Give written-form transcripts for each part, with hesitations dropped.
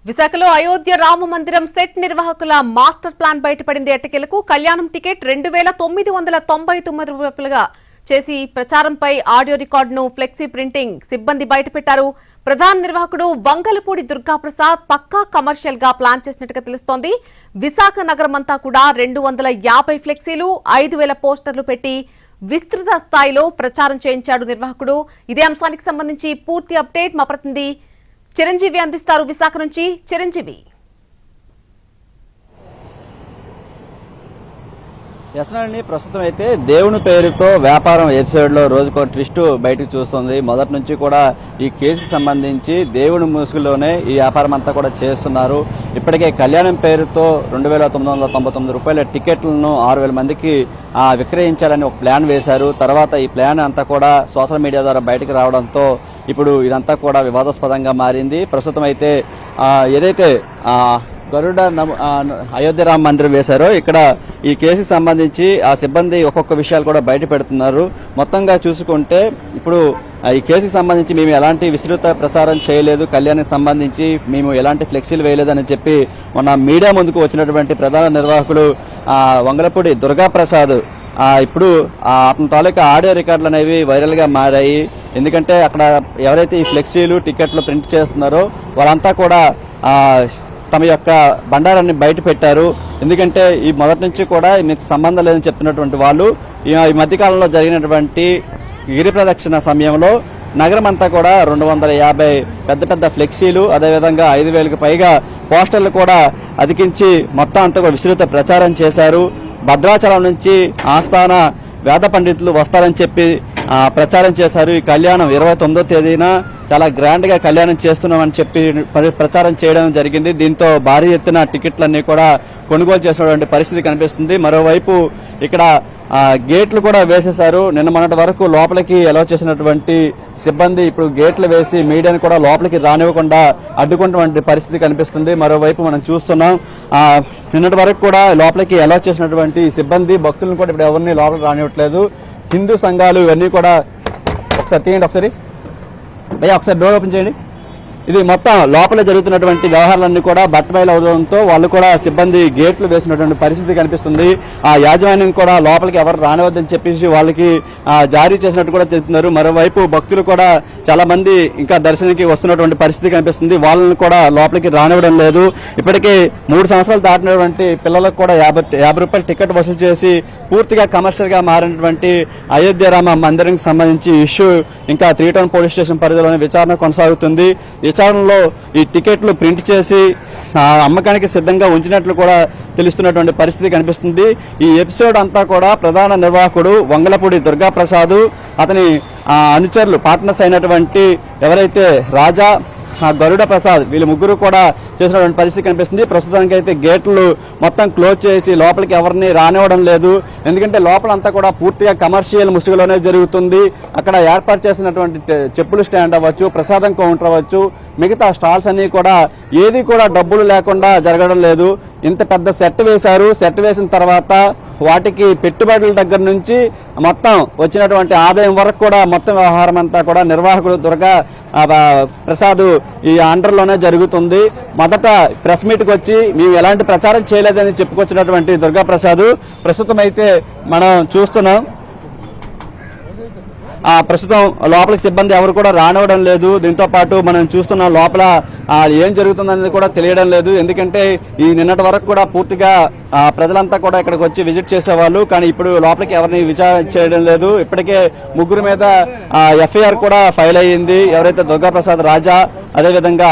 విశాఖలో అయోధ్య రామ మందిరం సెట్ నిర్వాహకుల మాస్టర్ ప్లాన్ బయటపడింది. ఎట్టకేలకు కళ్యాణం టికెట్ 2999 రూపాయలుగా చేసి ప్రచారంపై ఆడియో రికార్డును ఫ్లెక్సీ ప్రింటింగ్ సిబ్బంది బయటపెట్టారు. ప్రధాన నిర్వాహకుడు వంగలపూడి దుర్గాప్రసాద్ పక్కా కమర్షియల్ గా ప్లాన్ చేసినట్టుగా తెలుస్తోంది. విశాఖ నగరమంతా కూడా 250 ఫ్లెక్సీలు 5000 పోస్టర్లు పెట్టి విస్తృత స్థాయిలో ప్రచారం చేయించాడు నిర్వాహకుడు. ఇదే అంశానికి సంబంధించి పూర్తి అప్డేట్ మా ప్రతినిధి చిరంజీవి అందిస్తారు. విశాఖ నుంచి చిరంజీవి. యశనండి, ప్రస్తుతం అయితే దేవుని పేరుతో వ్యాపారం ఎపిసోడ్లో రోజుకో ట్విస్ట్ బయటకు చూస్తుంది. మొదటి నుంచి కూడా ఈ కేసుకు సంబంధించి దేవుని ముసుగులోనే ఈ వ్యాపారం అంతా కూడా చేస్తున్నారు. ఇప్పటికే కళ్యాణం పేరుతో 2999 రూపాయల టికెట్లను 6000 మందికి విక్రయించాలని ఒక ప్లాన్ వేశారు. తర్వాత ఈ ప్లాన్ అంతా కూడా సోషల్ మీడియా ద్వారా బయటకు రావడంతో ఇప్పుడు ఇదంతా కూడా వివాదాస్పదంగా మారింది. ప్రస్తుతం అయితే ఏదైతే గరుడ అయోధ్య రామ మందిరం వేశారో ఇక్కడ ఈ కేసుకు సంబంధించి ఆ సిబ్బంది ఒక్కొక్క విషయాలు కూడా బయట పెడుతున్నారు. మొత్తంగా చూసుకుంటే ఇప్పుడు ఈ కేసుకు సంబంధించి మేము ఎలాంటి విస్తృత ప్రసారం చేయలేదు, కళ్యాణానికి సంబంధించి మేము ఎలాంటి ఫ్లెక్సీలు వేయలేదని చెప్పి మొన్న మీడియా ముందుకు వచ్చినటువంటి ప్రధాన నిర్వాహకుడు వంగలపూడి దుర్గాప్రసాద్ ఇప్పుడు అతని తాలూకా ఆడియో రికార్డులు అనేవి వైరల్ గా మారాయి. ఎందుకంటే అక్కడ ఎవరైతే ఈ ఫ్లెక్సీలు టికెట్లు ప్రింట్ చేస్తున్నారో వాళ్ళంతా కూడా తమ యొక్క బండారాన్ని బయట పెట్టారు. ఎందుకంటే ఈ మొదటి నుంచి కూడా మీకు సంబంధం లేదని చెప్తున్నటువంటి వాళ్ళు ఈ మధ్యకాలంలో జరిగినటువంటి గిరి ప్రదక్షిణ సమయంలో నగరం అంతా కూడా 250 పెద్ద పెద్ద ఫ్లెక్సీలు, అదేవిధంగా 5000కి పైగా పోస్టర్లు కూడా అతికించి మొత్తం అంతా కూడా విస్తృత ప్రచారం చేశారు. భద్రాచలం నుంచి ఆస్థాన వేద పండితులు వస్తారని చెప్పి ప్రచారం చేశారు. ఈ కళ్యాణం 29వ తేదీన చాలా గ్రాండ్ గా కళ్యాణం చేస్తున్నామని చెప్పి ప్రచారం చేయడం జరిగింది. దీంతో భారీ ఎత్తున టికెట్లన్నీ కూడా కొనుగోలు చేసినటువంటి పరిస్థితి కనిపిస్తుంది. మరోవైపు ఇక్కడ గేట్లు కూడా వేసేశారు. నిన్న మొన్నటి వరకు లోపలికి అలౌ చేసినటువంటి సిబ్బంది ఇప్పుడు గేట్లు వేసి మీడియాను కూడా లోపలికి రానివ్వకుండా అడ్డుకున్నటువంటి పరిస్థితి కనిపిస్తుంది. మరోవైపు మనం చూస్తున్నాం నిన్నటి వరకు కూడా లోపలికి అలౌ చేసినటువంటి సిబ్బంది భక్తులను కూడా ఇప్పుడు ఎవరిని లోపలికి రానివ్వట్లేదు. హిందూ సంఘాలు ఇవన్నీ కూడా ఒకసారి తీయండి, ఒకసారి డోర్ ఓపెన్ చేయండి. ఇది మొత్తం లోపల జరుగుతున్నటువంటి వ్యవహారాలన్నీ కూడా బట్టబయలు అవడంతో వాళ్ళు కూడా సిబ్బంది గేట్లు వేసినటువంటి పరిస్థితి కనిపిస్తుంది. ఆ యాజమాన్యం కూడా లోపలికి ఎవరు రానివద్దని చెప్పేసి వాళ్ళకి జారీ చేసినట్టు కూడా చెప్తున్నారు. మరోవైపు భక్తులు కూడా చాలా మంది ఇంకా దర్శనానికి వస్తున్నటువంటి పరిస్థితి కనిపిస్తుంది. వాళ్ళని కూడా లోపలికి రానివ్వడం లేదు. ఇప్పటికే 3 సంవత్సరాలు దాటినటువంటి పిల్లలకు కూడా 50 రూపాయల టికెట్ వసూలు చేసి పూర్తిగా కమర్షియల్ గా మారినటువంటి అయోధ్య రామ మందిరానికి సంబంధించి ఇష్యూ ఇంకా 3 టౌన్ పోలీస్ స్టేషన్ పరిధిలోని విచారణ కొనసాగుతుంది. విచారణలో ఈ టికెట్లు ప్రింట్ చేసి అమ్మకానికి సిద్ధంగా ఉంచినట్లు కూడా తెలుస్తున్నటువంటి పరిస్థితి కనిపిస్తుంది. ఈ ఎపిసోడ్ అంతా కూడా ప్రధాన నిర్వాహకుడు వంగలపూడి దుర్గాప్రసాద్, అతని అనుచరులు పార్ట్నర్స్ అయినటువంటి ఎవరైతే రాజా, గరుడ ప్రసాద్, వీళ్ళు ముగ్గురు కూడా చేసినటువంటి పరిస్థితి కనిపిస్తుంది. ప్రస్తుతానికి అయితే గేట్లు మొత్తం క్లోజ్ చేసి లోపలికి ఎవరిని రానివ్వడం లేదు. ఎందుకంటే లోపలంతా కూడా పూర్తిగా కమర్షియల్ ముసుగులోనే జరుగుతుంది. అక్కడ ఏర్పాటు చేసినటువంటి చెప్పులు స్టాండ్ అవ్వచ్చు, ప్రసాదం కౌంటర్ అవ్వచ్చు, మిగతా స్టాల్స్ అన్ని కూడా ఏది కూడా డబ్బులు లేకుండా జరగడం లేదు. ఇంత పెద్ద సెట్ వేశారు. సెట్ వేసిన తర్వాత వాటికి పెట్టుబడుల దగ్గర నుంచి మొత్తం వచ్చినటువంటి ఆదాయం వరకు కూడా మొత్తం వ్యవహారం అంతా కూడా నిర్వాహకుడు దుర్గా ప్రసాద్ ఈ అండర్లోనే జరుగుతుంది. మొదట ప్రెస్ మీట్కి వచ్చి మేము ఎలాంటి ప్రచారం చేయలేదని చెప్పుకొచ్చినటువంటి దుర్గా ప్రసాద్ ప్రస్తుతం అయితే మనం చూస్తున్నాం ప్రస్తుతం లోపలికి సిబ్బంది ఎవరు కూడా రానివ్వడం లేదు. దీంతో పాటు మనం చూస్తున్న లోపల ఏం జరుగుతుందనేది కూడా తెలియడం లేదు. ఎందుకంటే ఈ నిన్నటి వరకు కూడా పూర్తిగా ప్రజలంతా కూడా ఇక్కడికి వచ్చి విజిట్ చేసేవాళ్ళు. కానీ ఇప్పుడు లోపలికి ఎవరిని విచారణ చేయడం లేదు. ఇప్పటికే ముగ్గురు మీద ఎఫ్ఐఆర్ కూడా ఫైల్ అయ్యింది. ఎవరైతే దుర్గాప్రసాద్, రాజా, అదేవిధంగా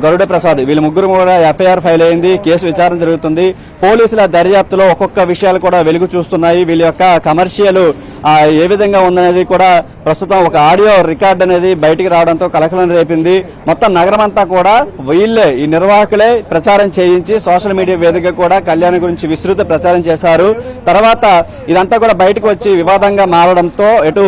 గరుడ ప్రసాద్, వీళ్ళ ముగ్గురు కూడా ఎఫ్ఐఆర్ ఫైల్ అయ్యింది. కేసు విచారణ జరుగుతుంది. పోలీసుల దర్యాప్తులో ఒక్కొక్క విషయాలు కూడా వెలుగు చూస్తున్నాయి. వీళ్ళ యొక్క కమర్షియల్ ఏ విధంగా ఉందనేది కూడా ప్రస్తుతం ఒక ఆడియో రికార్డ్ అనేది బయటికి రావడంతో కలకలం రేపింది. మొత్తం నగరం అంతా కూడా వీళ్ళే, ఈ నిర్వాహకులే ప్రచారం చేయించి సోషల్ మీడియా వేదికగా కూడా కళ్యాణం గురించి విస్తృత ప్రచారం చేశారు. తర్వాత ఇదంతా కూడా బయటకు వచ్చి వివాదంగా మారడంతో ఇటు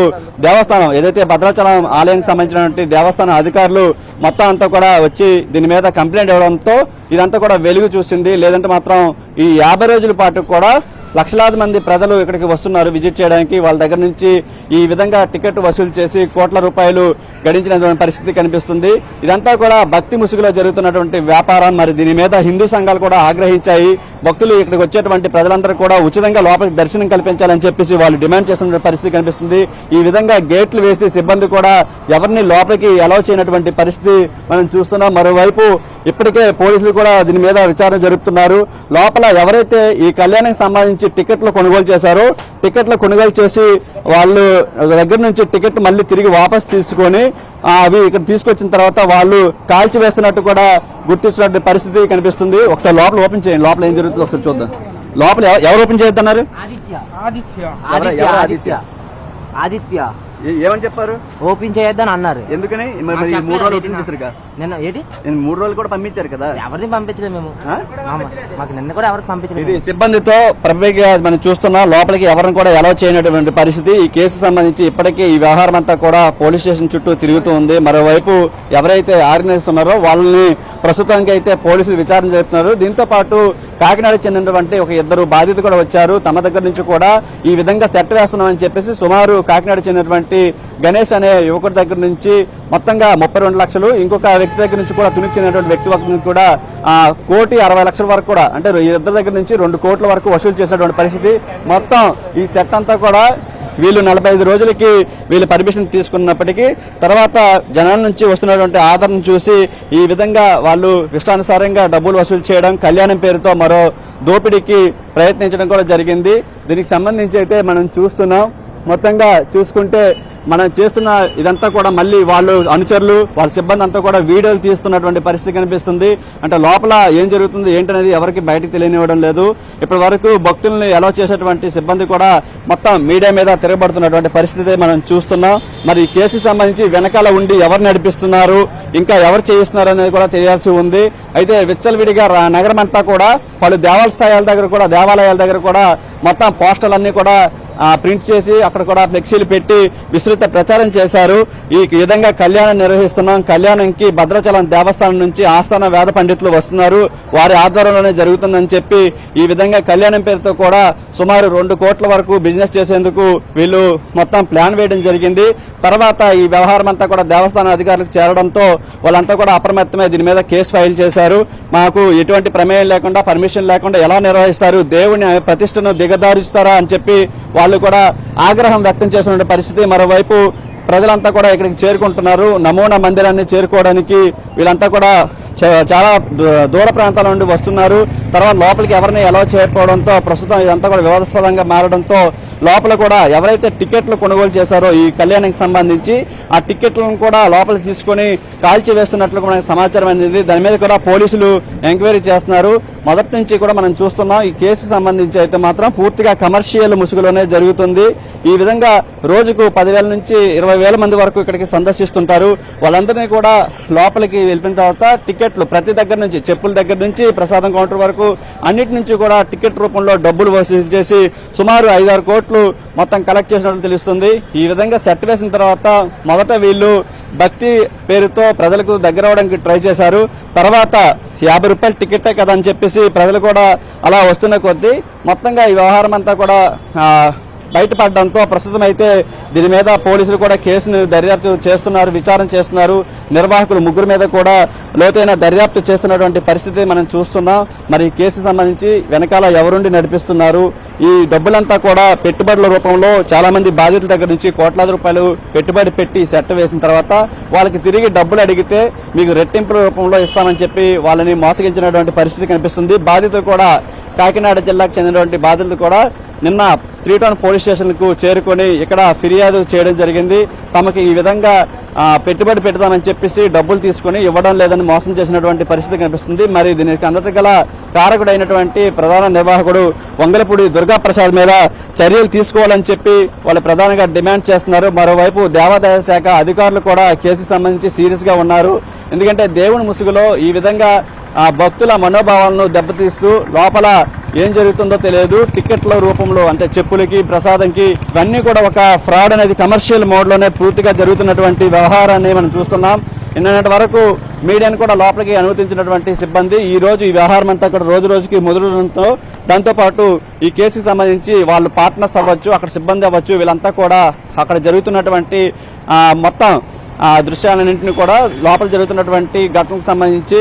దేవస్థానం, ఏదైతే భద్రాచలం ఆలయానికి సంబంధించినటువంటి దేవస్థానం అధికారులు మొత్తం అంతా కూడా వచ్చి దీని మీద కంప్లైంట్ ఇవ్వడంతో ఇదంతా కూడా వెలుగు చూసింది. లేదంటే మాత్రం ఈ 50 రోజుల పాటు కూడా లక్షలాది మంది ప్రజలు ఇక్కడికి వస్తున్నారు విజిట్ చేయడానికి. వాళ్ళ దగ్గర నుంచి ఈ విధంగా టికెట్ వసూలు చేసి కోట్ల రూపాయలు గడించినటువంటి పరిస్థితి కనిపిస్తుంది. ఇదంతా కూడా భక్తి ముసుగులో జరుగుతున్నటువంటి వ్యాపారం. మరి దీని మీద హిందూ సంఘాలు కూడా ఆగ్రహించాయి. భక్తులు ఇక్కడికి వచ్చేటువంటి ప్రజలందరూ కూడా ఉచితంగా లోపలికి దర్శనం కల్పించాలని చెప్పేసి వాళ్ళు డిమాండ్ చేస్తున్న పరిస్థితి కనిపిస్తుంది. ఈ విధంగా గేట్లు వేసి సిబ్బంది కూడా ఎవరిని లోపలికి అలౌ చేయనటువంటి పరిస్థితి మనం చూస్తున్నాం. మరోవైపు ఇప్పటికే పోలీసులు కూడా దీని మీద విచారణ జరుపుతున్నారు. లోపల ఎవరైతే ఈ కళ్యాణానికి సంబంధించి టికెట్లు కొనుగోలు చేశారో టికెట్లు కొనుగోలు చేసి వాళ్ళు దగ్గర నుంచి టికెట్ మళ్ళీ తిరిగి వాపస్ తీసుకొని అవి ఇక్కడ తీసుకొచ్చిన తర్వాత వాళ్ళు కాల్చి వేస్తున్నట్టు కూడా గుర్తించినట్టు పరిస్థితి కనిపిస్తుంది. ఒకసారి లోపల ఓపెన్ చేయండి, లోపల ఏం జరుగుతుందో ఒకసారి చూద్దాం. లోపల ఎవరు ఓపెన్ చేయొద్దన్నారు? ఆదిత్య ఏమని చెప్పారు? ఓపెన్ చేయొద్దని అన్నారు. ఎందుకని? మరి 3 రోజులు ఓపెన్ చేశారు కదా. నిన్న ఏంటి 3 రోజులు కూడా పంపించారు కదా. ఎవరిని పంపించలేదు మేము. మాకు నిన్న కూడా ఎవరికి పంపించలేదు. ఇది సిబ్బందితో ప్రభుత్వంగా మనం చూస్తున్నాం. లోపలికి ఎవరిని కూడా అలౌ చేయనటువంటి పరిస్థితి. ఈ కేసు సంబంధించి ఇప్పటికీ ఈ వ్యవహారం అంతా కూడా పోలీస్ స్టేషన్ చుట్టూ తిరుగుతూ ఉంది. మరోవైపు ఎవరైతే ఆర్గనైజర్స్ ఉన్నారో వాళ్ళని ప్రస్తుతానికి అయితే పోలీసులు విచారణ చేస్తున్నారు. దీంతో పాటు కాకినాడ చెందినటువంటి ఒక 2 బాధితులు కూడా వచ్చారు. తమ దగ్గర నుంచి కూడా ఈ విధంగా సెట్ వేస్తున్నామని చెప్పేసి సుమారు కాకినాడ చెందినటువంటి గణేష్ అనే యువకుడి దగ్గర నుంచి మొత్తంగా 32 లక్షలు, ఇంకొక వ్యక్తి దగ్గర నుంచి కూడా తునికి చెందినటువంటి వ్యక్తి దగ్గర కూడా 1,60,00,000 వరకు కూడా, అంటే ఇద్దరి దగ్గర నుంచి 2 కోట్ల వరకు వసూలు చేసినటువంటి పరిస్థితి. మొత్తం ఈ సెట్ అంతా కూడా వీళ్ళు 45 రోజులకి వీళ్ళు పర్మిషన్ తీసుకున్నప్పటికీ తర్వాత జనాల నుంచి వస్తున్నటువంటి ఆదరణ చూసి ఈ విధంగా వాళ్ళు ఇష్టానుసారంగా డబ్బులు వసూలు చేయడం, కళ్యాణం పేరుతో మరో దోపిడీకి ప్రయత్నించడం కూడా జరిగింది. దీనికి సంబంధించి అయితే మనం చూస్తున్నాం. మొత్తంగా చూసుకుంటే మనం చేస్తున్న ఇదంతా కూడా మళ్ళీ వాళ్ళు అనుచరులు వాళ్ళ సిబ్బంది అంతా కూడా వీడియోలు తీస్తున్నటువంటి పరిస్థితి కనిపిస్తుంది. అంటే లోపల ఏం జరుగుతుంది ఏంటనేది ఎవరికి బయటకు తెలియనివ్వడం లేదు. ఇప్పటి వరకు భక్తుల్ని అలౌ చేసేటువంటి సిబ్బంది కూడా మొత్తం మీడియా మీద తిరగబడుతున్నటువంటి పరిస్థితి మనం చూస్తున్నాం. మరి ఈ కేసుకి సంబంధించి వెనకాల ఉండి ఎవరు నడిపిస్తున్నారు, ఇంకా ఎవరు చేయిస్తున్నారు అనేది కూడా తెలియాల్సి ఉంది. అయితే విచ్చలవిడిగా నగరం అంతా కూడా పలు దేవాలయాల దగ్గర కూడా మొత్తం పోస్టర్లన్నీ కూడా ప్రింట్ చేసి అక్కడ కూడా ఫ్లెక్సీలు పెట్టి విస్తృత ప్రచారం చేశారు. ఈ విధంగా కళ్యాణం నిర్వహిస్తున్నాం, కళ్యాణంకి భద్రాచలం దేవస్థానం నుంచి ఆస్థాన వేద పండితులు వస్తున్నారు, వారి ఆధ్వర్యంలోనే జరుగుతుందని చెప్పి ఈ విధంగా కళ్యాణం పేరుతో కూడా సుమారు 2 కోట్ల వరకు బిజినెస్ చేసేందుకు వీళ్ళు మొత్తం ప్లాన్ వేయడం జరిగింది. తర్వాత ఈ వ్యవహారం అంతా కూడా దేవస్థానం అధికారులకు చేరడంతో వాళ్ళంతా కూడా అప్రమత్తమై దీని మీద కేసు ఫైల్ చేశారు. మాకు ఎటువంటి ప్రమేయం లేకుండా పర్మిషన్ లేకుండా ఎలా నిర్వహిస్తారు, దేవుని ప్రతిష్టను దిగదారుస్తారా అని చెప్పి వాళ్ళు కూడా ఆగ్రహం వ్యక్తం చేస్తున్న పరిస్థితి. మరోవైపు ప్రజలంతా కూడా ఇక్కడికి చేరుకుంటున్నారు. నమూనా మందిరాన్ని చేరుకోవడానికి వీళ్ళంతా కూడా చాలా దూర ప్రాంతాల నుండి వస్తున్నారు. తర్వాత లోపలికి ఎవరిని ఎలా చేయకపోవడంతో ప్రస్తుతం ఇదంతా కూడా వివాదాస్పదంగా మారడంతో లోపల కూడా ఎవరైతే టికెట్లు కొనుగోలు చేశారో ఈ కళ్యాణానికి సంబంధించి ఆ టికెట్లను కూడా లోపలికి తీసుకొని కాల్చి వేస్తున్నట్లు మనకు సమాచారం అందింది. దాని మీద కూడా పోలీసులు ఎంక్వైరీ చేస్తున్నారు. మొదటి నుంచి కూడా మనం చూస్తున్నాం ఈ కేసుకు సంబంధించి అయితే మాత్రం పూర్తిగా కమర్షియల్ ముసుగులోనే జరుగుతుంది. ఈ విధంగా రోజుకు 10,000 నుంచి 20,000 మంది వరకు ఇక్కడికి సందర్శిస్తుంటారు. వాళ్ళందరినీ కూడా లోపలికి వెళ్ళిన తర్వాత టికెట్లు ప్రతి దగ్గర నుంచి చెప్పుల దగ్గర నుంచి ప్రసాదం కౌంటర్ వరకు అన్నిటి నుంచి కూడా టికెట్ రూపంలో డబ్బులు వసూలు చేసి సుమారు 5-6 కోట్లు మొత్తం కలెక్ట్ చేసినట్లు తెలుస్తుంది. ఈ విధంగా సెట్ వేసిన తర్వాత మొదట వీళ్ళు భక్తి పేరుతో ప్రజలకు దగ్గర అవడానికి ట్రై చేశారు. తర్వాత 50 రూపాయల టికెటే కదా అని చెప్పేసి ప్రజలు కూడా అలా వస్తున్న కొద్దీ మొత్తంగా ఈ వ్యవహారం అంతా కూడా బయటపడడంతో ప్రస్తుతం అయితే దీని మీద పోలీసులు కూడా కేసును దర్యాప్తు చేస్తున్నారు, విచారణ చేస్తున్నారు. నిర్వాహకులు 3 మీద కూడా లోతైన దర్యాప్తు చేస్తున్నటువంటి పరిస్థితి మనం చూస్తున్నాం. మరి ఈ కేసుకు సంబంధించి వెనకాల ఎవరుండి నడిపిస్తున్నారు, ఈ డబ్బులంతా కూడా పెట్టుబడుల రూపంలో చాలా మంది బాధితుల దగ్గర నుంచి కోట్లాది రూపాయలు పెట్టుబడి పెట్టి సెట్ వేసిన తర్వాత వాళ్ళకి తిరిగి డబ్బులు అడిగితే మీకు రెట్టింపుల రూపంలో ఇస్తామని చెప్పి వాళ్ళని మోసగించినటువంటి పరిస్థితి కనిపిస్తుంది. బాధితులు కూడా కాకినాడ జిల్లాకు చెందినటువంటి బాధితులు కూడా నిన్న 3 టౌన్ పోలీస్ స్టేషన్కు చేరుకొని ఇక్కడ ఫిర్యాదు చేయడం జరిగింది. తమకి ఈ విధంగా పెట్టుబడి పెడతామని చెప్పేసి డబ్బులు తీసుకుని ఇవ్వడం లేదని మోసం చేసినటువంటి పరిస్థితి కనిపిస్తుంది. మరి దీనికి అందరి గల కారకుడైనటువంటి ప్రధాన నిర్వాహకుడు వంగలపూడి దుర్గాప్రసాద్ మీద చర్యలు తీసుకోవాలని చెప్పి వాళ్ళు ప్రధానంగా డిమాండ్ చేస్తున్నారు. మరోవైపు దేవాదాయ శాఖ అధికారులు కూడా కేసుకు సంబంధించి సీరియస్ గా ఉన్నారు. ఎందుకంటే దేవుని ముసుగులో ఈ విధంగా భక్తుల మనోభావాలను దెబ్బతీస్తూ లోపల ఏం జరుగుతుందో తెలియదు. టికెట్ల రూపంలో అంటే చెప్పులకి ప్రసాదంకి ఇవన్నీ కూడా ఒక ఫ్రాడ్ అనేది కమర్షియల్ మోడ్లోనే పూర్తిగా జరుగుతున్నటువంటి వ్యవహారాన్ని మనం చూస్తున్నాం. నిన్నటి వరకు మీడియాను కూడా లోపలికి అనుమతించినటువంటి సిబ్బంది ఈ రోజు ఈ వ్యవహారం అంతా కూడా రోజు రోజుకి ముదరడంతో దాంతోపాటు ఈ కేసుకి సంబంధించి వాళ్ళు పార్ట్నర్స్ అవ్వచ్చు, అక్కడ సిబ్బంది అవ్వచ్చు, వీళ్ళంతా కూడా అక్కడ జరుగుతున్నటువంటి మొత్తం దృశ్యాలన్నింటినీ కూడా లోపల జరుగుతున్నటువంటి ఘటనకు సంబంధించి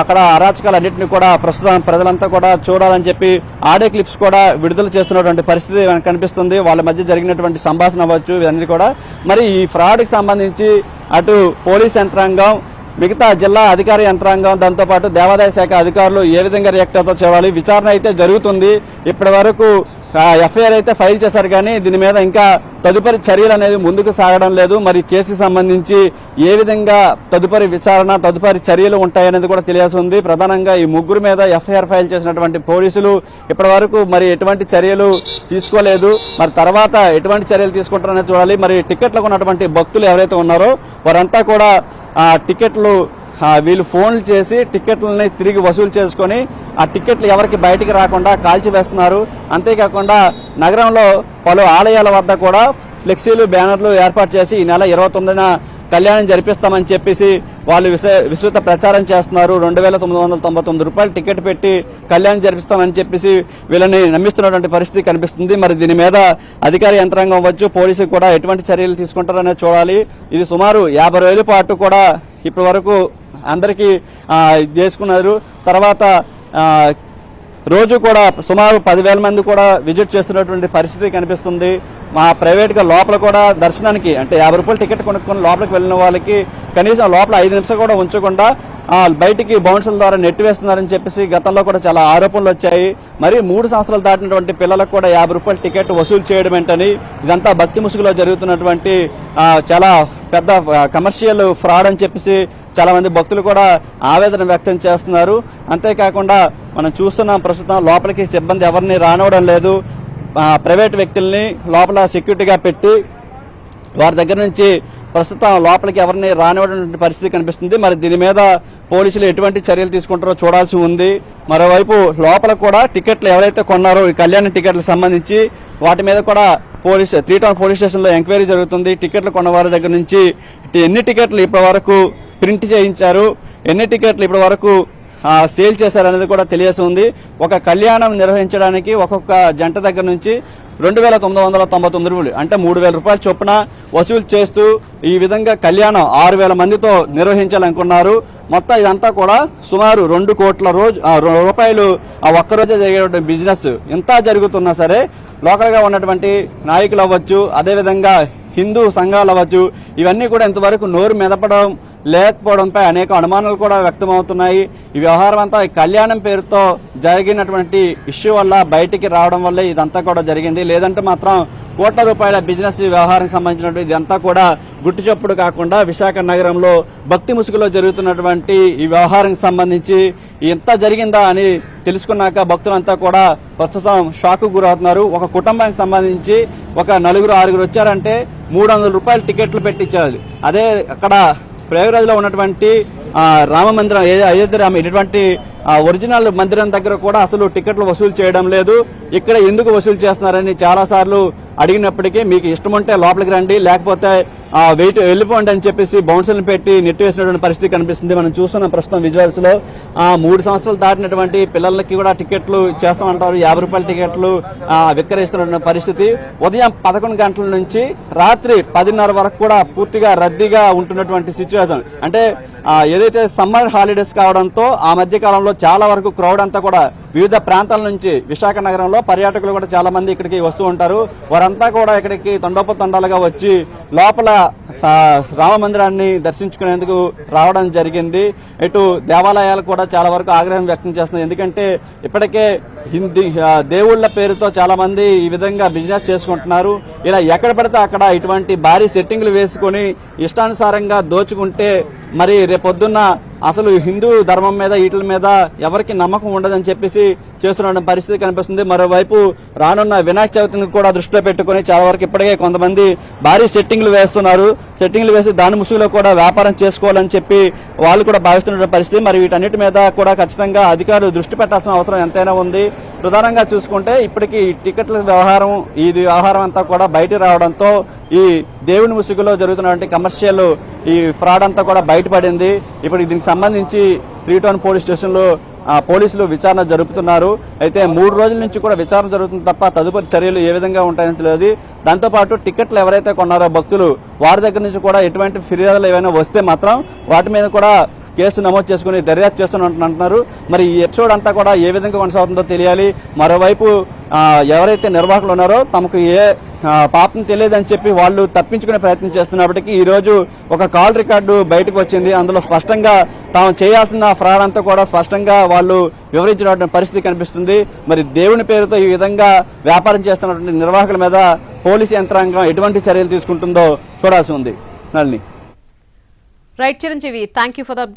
అక్కడ అరాచకాలన్నింటినీ కూడా ప్రస్తుతం ప్రజలంతా కూడా చూడాలని చెప్పి ఆడియో క్లిప్స్ కూడా విడుదల చేస్తున్నటువంటి పరిస్థితి కనిపిస్తుంది. వాళ్ళ మధ్య జరిగినటువంటి సంభాషణ అవ్వచ్చు, ఇవన్నీ కూడా. మరి ఈ ఫ్రాడ్కి సంబంధించి అటు పోలీస్ యంత్రాంగం, మిగతా జిల్లా అధికార యంత్రాంగం, దాంతోపాటు దేవాదాయ శాఖ అధికారులు ఏ విధంగా రియాక్ట్ అవుతారో చూడాలి. విచారణ అయితే జరుగుతుంది. ఇప్పటి వరకు ఎఫ్ఐఆర్ అయితే ఫైల్ చేశారు, కానీ దీని మీద ఇంకా తదుపరి చర్యలు అనేది ముందుకు సాగడం లేదు. మరి కేసుకి సంబంధించి ఏ విధంగా తదుపరి విచారణ, తదుపరి చర్యలు ఉంటాయనేది కూడా తెలియాల్సి ఉంది. ప్రధానంగా ఈ ముగ్గురు మీద ఎఫ్ఐఆర్ ఫైల్ చేసినటువంటి పోలీసులు ఇప్పటి వరకు మరి ఎటువంటి చర్యలు తీసుకోలేదు. మరి తర్వాత ఎటువంటి చర్యలు తీసుకుంటారనేది చూడాలి. మరి టికెట్లకు ఉన్నటువంటి భక్తులు ఎవరైతే ఉన్నారో వారంతా కూడా టికెట్లు వీళ్ళు ఫోన్లు చేసి టికెట్లని తిరిగి వసూలు చేసుకొని ఆ టికెట్లు ఎవరికి బయటికి రాకుండా కాల్చివేస్తున్నారు. అంతేకాకుండా నగరంలో పలు ఆలయాల వద్ద కూడా ఫ్లెక్సీలు, బ్యానర్లు ఏర్పాటు చేసి ఈ నెల 29న కళ్యాణం జరిపిస్తామని చెప్పేసి వాళ్ళు విస్తృత ప్రచారం చేస్తున్నారు. 2,999 రూపాయలు టికెట్ పెట్టి కళ్యాణం జరిపిస్తామని చెప్పేసి వీళ్ళని నమ్మిస్తున్నటువంటి పరిస్థితి కనిపిస్తుంది. మరి దీని మీద అధికార యంత్రాంగం అవ్వచ్చు, పోలీసులు కూడా ఎటువంటి చర్యలు తీసుకుంటారనేది చూడాలి. ఇది సుమారు 50 రోజుల పాటు కూడా ఇప్పటి వరకు అందరికీ చేసుకున్నారు. తర్వాత రోజు కూడా సుమారు 10,000 మంది కూడా విజిట్ చేస్తున్నటువంటి పరిస్థితి కనిపిస్తుంది. మా ప్రైవేట్గా లోపల కూడా దర్శనానికి అంటే 50 రూపాయలు టికెట్ కొనుక్కొని లోపలికి వెళ్ళిన వాళ్ళకి కనీసం లోపల 5 నిమిషాలు కూడా ఉంచకుండా బయటికి బౌన్సర్ల ద్వారా నెట్టివేస్తున్నారని చెప్పేసి గతంలో కూడా చాలా ఆరోపణలు వచ్చాయి. మరి 3 సంవత్సరాలు దాటినటువంటి పిల్లలకు కూడా 50 రూపాయలు టికెట్ వసూలు చేయడం ఏంటని, ఇదంతా భక్తి ముసుగులో జరుగుతున్నటువంటి చాలా పెద్ద కమర్షియల్ ఫ్రాడ్ అని చెప్పేసి చాలా మంది భక్తులు కూడా ఆవేదన వ్యక్తం చేస్తున్నారు. అంతేకాకుండా మనం చూస్తున్నాం ప్రస్తుతం లోపలికి సిబ్బంది ఎవరిని రానివ్వడం లేదు. ప్రైవేట్ వ్యక్తుల్ని లోపల సెక్యూరిటీగా పెట్టి వారి దగ్గర నుంచి ప్రస్తుతం లోపలికి ఎవరిని రానివ్వడం పరిస్థితి కనిపిస్తుంది. మరి దీని మీద పోలీసులు ఎటువంటి చర్యలు తీసుకుంటారో చూడాల్సి ఉంది. మరోవైపు లోపల కూడా టికెట్లు ఎవరైతే కొన్నారో ఈ కళ్యాణ టికెట్లకు సంబంధించి వాటి మీద కూడా త్రీ టౌన్ పోలీస్ స్టేషన్లో ఎంక్వైరీ జరుగుతుంది. టికెట్లు కొన్న వారి దగ్గర నుంచి ఎన్ని టికెట్లు ఇప్పటి వరకు ప్రింట్ చేయించారు, ఎన్ని టికెట్లు ఇప్పటి వరకు సేల్ చేశారనేది కూడా తెలియాల్సి ఉంది. ఒక కళ్యాణం నిర్వహించడానికి ఒక్కొక్క జంట దగ్గర నుంచి 2,999 రూపాయలు అంటే 3,000 రూపాయల చొప్పున వసూలు చేస్తూ ఈ విధంగా కళ్యాణం 6,000 మందితో నిర్వహించాలనుకున్నారు. మొత్తం ఇదంతా కూడా సుమారు 2 కోట్ల రూపాయలు ఒక్కరోజే జరిగే బిజినెస్. ఇంత జరుగుతున్నా సరే లోకల్గా ఉన్నటువంటి నాయకులు అవ్వచ్చు, అదేవిధంగా హిందూ సంఘాలు అవ్వచ్చు, ఇవన్నీ కూడా ఇంతవరకు నోరు మెదపడం లేకపోవడంపై అనేక అనుమానాలు కూడా వ్యక్తమవుతున్నాయి. ఈ వ్యవహారం అంతా ఈ కళ్యాణం పేరుతో జరిగినటువంటి ఇష్యూ వల్ల బయటికి రావడం వల్లే ఇదంతా కూడా జరిగింది. లేదంటే మాత్రం కోట్ల రూపాయల బిజినెస్ వ్యవహారానికి సంబంధించినటువంటి ఇదంతా కూడా గుట్టు చప్పుడు కాకుండా విశాఖ నగరంలో భక్తి ముసుగులో జరుగుతున్నటువంటి ఈ వ్యవహారానికి సంబంధించి ఎంత జరిగిందా అని తెలుసుకున్నాక భక్తులంతా కూడా ప్రస్తుతం షాకు గురవుతున్నారు. ఒక కుటుంబానికి సంబంధించి ఒక 4-6 వచ్చారంటే 300 రూపాయలు టికెట్లు పెట్టించాలి. అదే అక్కడ ప్రయాగరాజ్లో ఉన్నటువంటి రామ మందిరం, అయోధ్య రామ ఇటువంటి ఒరిజినల్ మందిరం దగ్గర కూడా అసలు టికెట్లు వసూలు చేయడం లేదు. ఇక్కడ ఎందుకు వసూలు చేస్తున్నారని చాలా సార్లు అడిగినప్పటికీ మీకు ఇష్టం ఉంటే లోపలికి రండి, లేకపోతే వెళ్ళిపోండి అని చెప్పేసి బౌన్సర్లను పెట్టి నెట్టివేసినటువంటి పరిస్థితి కనిపిస్తుంది. మనం చూస్తున్నాం ప్రస్తుతం విజువల్స్ లో 3 సంవత్సరాలు దాటినటువంటి పిల్లలకి కూడా టికెట్లు చేస్తామంటారు. 50 రూపాయల టికెట్లు విక్రయిస్తున్న పరిస్థితి. ఉదయం 11 గంటల నుంచి రాత్రి 10:30 వరకు కూడా పూర్తిగా రద్దీగా ఉంటున్నటువంటి సిచ్యువేషన్. అంటే ఏదైతే సమ్మర్ హాలిడేస్ కావడంతో ఆ మధ్య కాలంలో చాలా వరకు క్రౌడ్ అంతా కూడా వివిధ ప్రాంతాల నుంచి విశాఖ నగరంలో పర్యాటకులు కూడా చాలా మంది ఇక్కడికి వస్తూ ఉంటారు. వారంతా కూడా ఇక్కడికి తండోపతండాలుగా వచ్చి లోపల రామ మందిరాన్ని దర్శించుకునేందుకు రావడం జరిగింది. ఇటు దేవాలయాలు కూడా చాలా వరకు ఆగ్రహం వ్యక్తం చేస్తున్నారు. ఎందుకంటే ఇప్పటికే దేవుళ్ల పేరుతో చాలా మంది ఈ విధంగా బిజినెస్ చేసుకుంటున్నారు. ఇలా ఎక్కడ పడితే అక్కడ ఇటువంటి భారీ సెట్టింగ్లు వేసుకుని ఇష్టానుసారంగా దోచుకుంటే మరి రేపొద్దున్న అసలు హిందూ ధర్మం మీద వీటి మీద ఎవరికి నమ్మకం ఉండదని చెప్పేసి చేస్తున్న పరిస్థితి కనిపిస్తుంది. మరోవైపు రానున్న వినాయక చవితిని కూడా దృష్టిలో పెట్టుకుని చాలా వరకు ఇప్పటికే కొంతమంది భారీ సెట్టింగ్లు వేస్తున్నారు. సెట్టింగ్లు వేసి దాని ముసుగులో కూడా వ్యాపారం చేసుకోవాలని చెప్పి వాళ్ళు కూడా భావిస్తున్న పరిస్థితి. మరి వీటన్నిటి మీద కూడా ఖచ్చితంగా అధికారులు దృష్టి పెట్టాల్సిన అవసరం ఎంతైనా ఉంది. ప్రధానంగా చూసుకుంటే ఇప్పటికీ ఈ టికెట్ల వ్యవహారం ఇది వ్యవహారం అంతా కూడా బయట రావడంతో ఈ దేవుని ముసుగులో జరుగుతున్నటువంటి కమర్షియల్ ఈ ఫ్రాడ్ అంతా కూడా బయటపడింది. ఇప్పుడు దీనికి సంబంధించి 3 టౌన్ పోలీస్ స్టేషన్లో పోలీసులు విచారణ జరుపుతున్నారు. అయితే 3 రోజుల నుంచి కూడా విచారణ జరుగుతుంది తప్ప తదుపరి చర్యలు ఏ విధంగా ఉంటాయని తెలియదు. దాంతోపాటు టికెట్లు ఎవరైతే కొన్నారో భక్తులు వారి దగ్గర నుంచి కూడా ఎటువంటి ఫిర్యాదులు ఏమైనా వస్తే మాత్రం వాటి మీద కూడా కేసు నమోదు చేసుకుని దర్యాప్తు చేస్తున్నట్టు. మరి ఈ ఎపిసోడ్ అంతా కూడా ఏ విధంగా కొనసాగుతుందో తెలియాలి. మరోవైపు ఎవరైతే నిర్వాహకులు ఉన్నారో తమకు ఏ పాపం తెలియదని చెప్పి వాళ్ళు తప్పించుకునే ప్రయత్నం చేస్తున్నప్పటికీ ఈ రోజు ఒక కాల్ రికార్డు బయటకు వచ్చింది. అందులో స్పష్టంగా తాము చేయాల్సిన ఫ్రాడ్ అంతా కూడా స్పష్టంగా వాళ్ళు వివరించినటువంటి పరిస్థితి కనిపిస్తుంది. మరి దేవుని పేరుతో ఈ విధంగా వ్యాపారం చేస్తున్నటువంటి నిర్వాహకుల మీద పోలీసు యంత్రాంగం ఎటువంటి చర్యలు తీసుకుంటుందో చూడాల్సి ఉంది. Nalini. Right Chiranjeevi, thank you for the update.